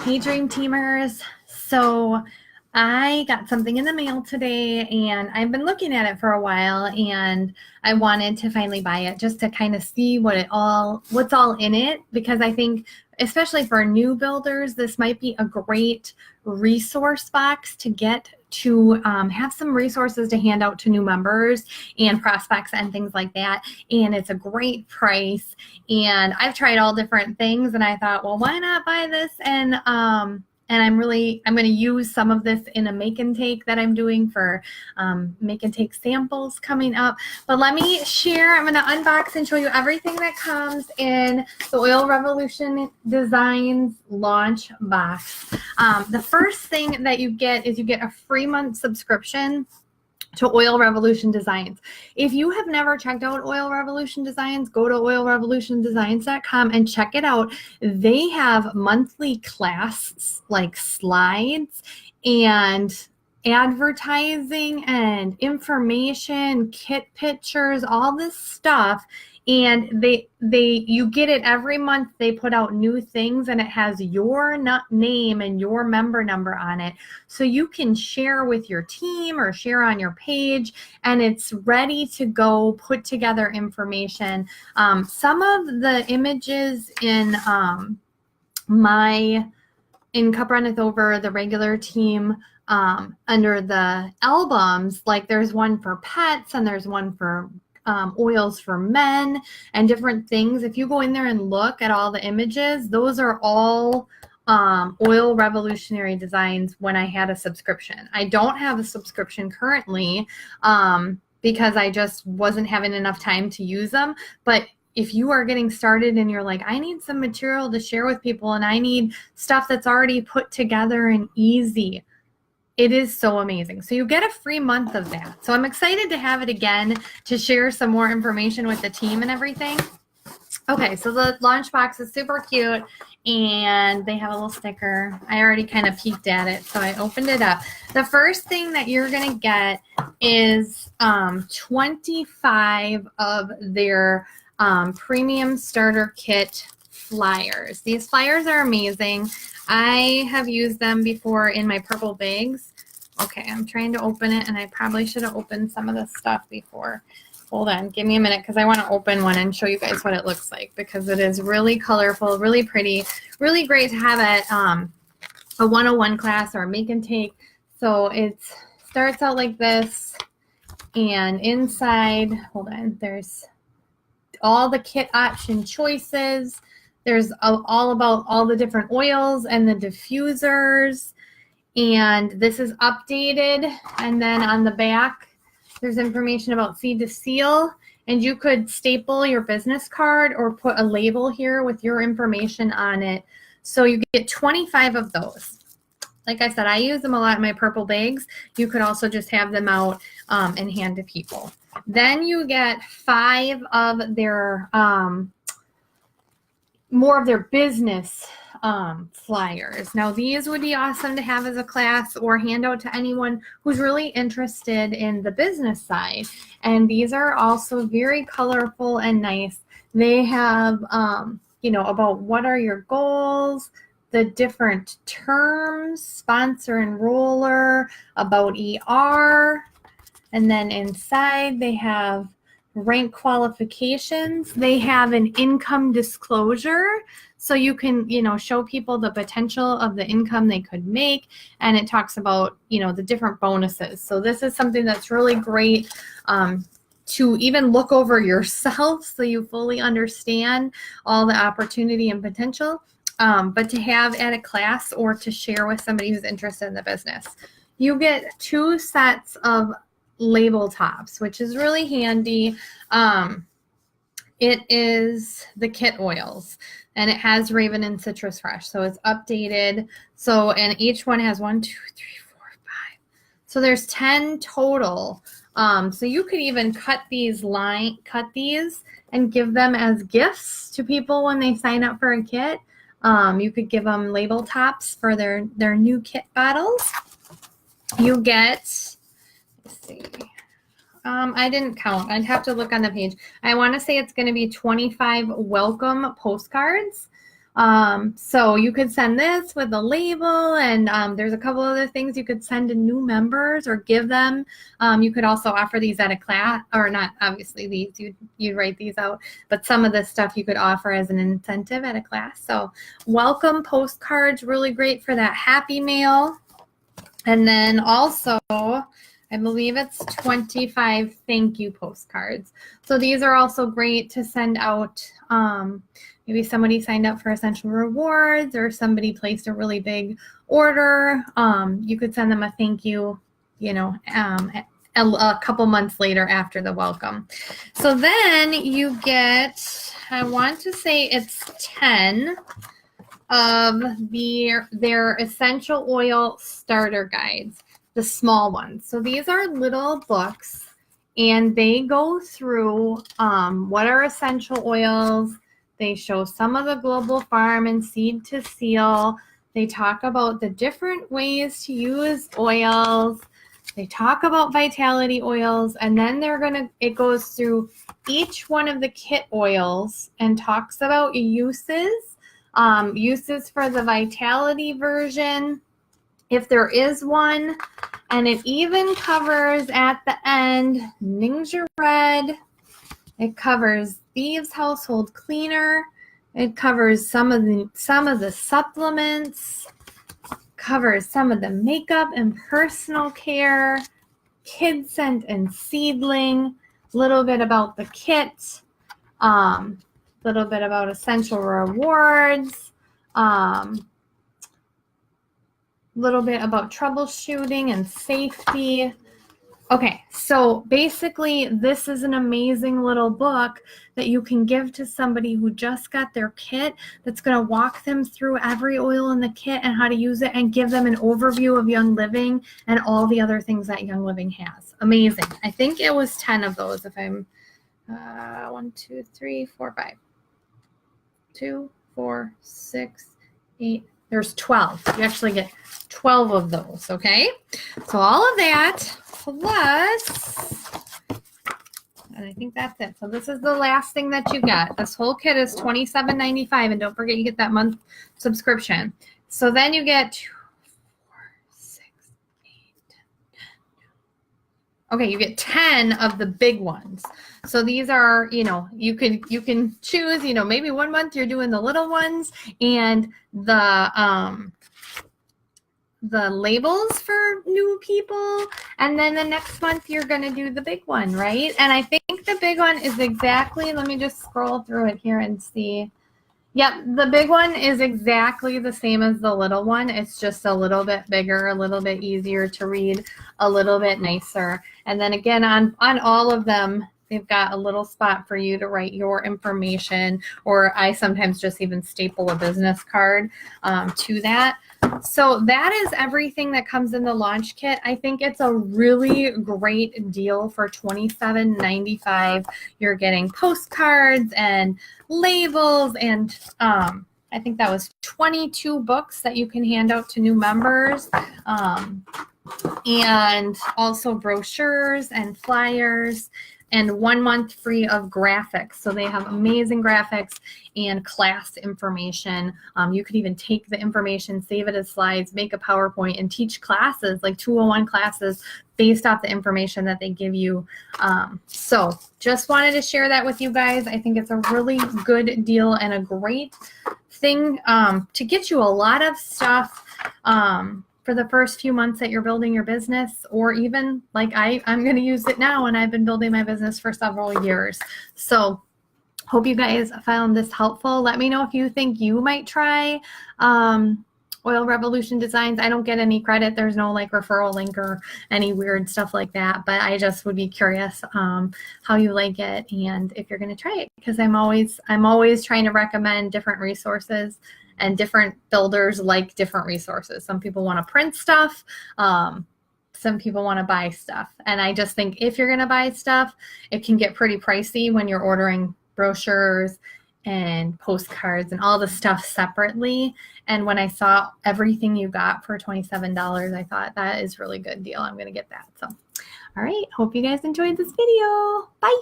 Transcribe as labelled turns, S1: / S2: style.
S1: Hey, Dream Teamers. So I got something in the mail today and I've been looking at it for a while and I wanted to finally buy it just to kind of see what's all in it, because I think especially for new builders, this might be a great resource box to get to have some resources to hand out to new members and prospects and things like that. And it's a great price. And I've tried all different things and I thought, well, why not buy this? And I'm going to use some of this in a make and take that I'm doing for make and take samples coming up. But let me share, I'm going to unbox and show you everything that comes in the Oil Revolution Designs launch box. The first thing that you get is you get a free month subscription to Oil Revolution Designs. If you have never checked out Oil Revolution Designs, go to oilrevolutiondesigns.com and check it out. They have monthly class like slides and advertising and information, kit pictures, all this stuff. And you get it every month. They put out new things and it has your name and your member number on it. So you can share with your team or share on your page, and it's ready to go, put together information. Some of the images in Cup Runneth Over, the regular team, under the albums, like there's one for pets and there's one for oils for men and different things. If you go in there and look at all the images, those are all Oil Revolutionary Designs when I had a subscription. I don't have a subscription currently because I just wasn't having enough time to use them. But if you are getting started and you're like, I need some material to share with people and I need stuff that's already put together and easy, it is so amazing. So you get a free month of that. So I'm excited to have it again to share some more information with the team and everything. Okay, so the launch box is super cute and they have a little sticker. I already kind of peeked at it, so I opened it up. The first thing that you're going to get is 25 of their premium starter kit flyers. These flyers are amazing. I have used them before in my purple bags. Okay, I'm trying to open it and I probably should have opened some of this stuff before. Hold on, give me a minute because I want to open one and show you guys what it looks like, because it is really colorful, really pretty, really great to have at a 101 class or a make and take. So it starts out like this, and inside, hold on, there's all the kit option choices. There's all about all the different oils and the diffusers. And this is updated. And then on the back, there's information about seed to seal. And you could staple your business card or put a label here with your information on it. So you get 25 of those. Like I said, I use them a lot in my purple bags. You could also just have them out and hand to people. Then you get 5 of their more of their business flyers. Now these would be awesome to have as a class or hand out to anyone who's really interested in the business side. And these are also very colorful and nice. They have, about what are your goals, the different terms, sponsor enroller, about ER. And then inside they have rank qualifications. They have an income disclosure, so you can, show people the potential of the income they could make. And it talks about, the different bonuses. So this is something that's really great to even look over yourself so you fully understand all the opportunity and potential, but to have at a class or to share with somebody who's interested in the business. You get 2 sets of label tops, which is really handy. It is the kit oils, and it has Raven and Citrus Fresh, so it's updated. So, and each one has 1, 2, 3, 4, 5. So there's 10 total. So you could even cut these and give them as gifts to people when they sign up for a kit. You could give them label tops for their new kit bottles. You get, let's see. I didn't count. I'd have to look on the page. I want to say it's going to be 25 welcome postcards, So you could send this with a label, and there's a couple other things you could send to new members or give them. You could also offer these at a class, or not obviously these, you'd write these out, but some of this stuff you could offer as an incentive at a class. So welcome postcards, really great for that happy mail. And then also, I believe it's 25 thank you postcards. So these are also great to send out. Maybe somebody signed up for Essential Rewards, or somebody placed a really big order. You could send them a thank you, a couple months later after the welcome. So then you get, I want to say it's 10 of their essential oil starter guides, the small ones. So these are little books, and they go through what are essential oils. They show some of the global farm and seed to seal. They talk about the different ways to use oils. They talk about vitality oils, and then it goes through each one of the kit oils and talks about uses. Uses for the vitality version, if there is one, and it even covers at the end Ningxia Red. It covers Thieves Household Cleaner. It covers some of the supplements. Covers some of the makeup and personal care. Kid Scent and Seedling. A little bit about the kit. Little bit about Essential Rewards. Little bit about troubleshooting and safety. Okay, so basically this is an amazing little book that you can give to somebody who just got their kit, that's going to walk them through every oil in the kit and how to use it, and give them an overview of Young Living and all the other things that Young Living has. Amazing. I think it was 10 of those, if I'm 1, 2, 3, 4, 5. 2, 4, 6, 8. There's 12. You actually get 12 of those, okay? So all of that plus, and I think that's it. So this is the last thing that you got. This whole kit is $27.95, and don't forget you get that month subscription. So then you get 2, 4, 6, 8, 10. Okay, you get 10 of the big ones. So these are, you can choose, maybe one month you're doing the little ones and the labels for new people, and then the next month you're going to do the big one, right? And I think the big one is exactly, let me just scroll through it here and see. Yep, the big one is exactly the same as the little one. It's just a little bit bigger, a little bit easier to read, a little bit nicer. And then again, on all of them, they've got a little spot for you to write your information, or I sometimes just even staple a business card to that. So that is everything that comes in the launch kit. I think it's a really great deal for $27.95. You're getting postcards and labels, and I think that was 22 books that you can hand out to new members, and also brochures and flyers, and 1 month free of graphics. So they have amazing graphics and class information. You could even take the information, save it as slides, make a PowerPoint, and teach classes, like 201 classes, based off the information that they give you. So just wanted to share that with you guys. I think it's a really good deal and a great thing to get you a lot of stuff for the first few months that you're building your business, or even like I'm going to use it now, and I've been building my business for several years. So hope you guys found this helpful. Let me know if you think you might try Oil Revolution Designs. I don't get any credit. There's no like referral link or any weird stuff like that, but I just would be curious how you like it and if you're going to try it, because I'm always trying to recommend different resources, and different builders like different resources. Some people want to print stuff. Some people want to buy stuff. And I just think if you're going to buy stuff, it can get pretty pricey when you're ordering brochures and postcards and all the stuff separately. And when I saw everything you got for $27, I thought that is really good deal. I'm going to get that. So, all right. Hope you guys enjoyed this video. Bye.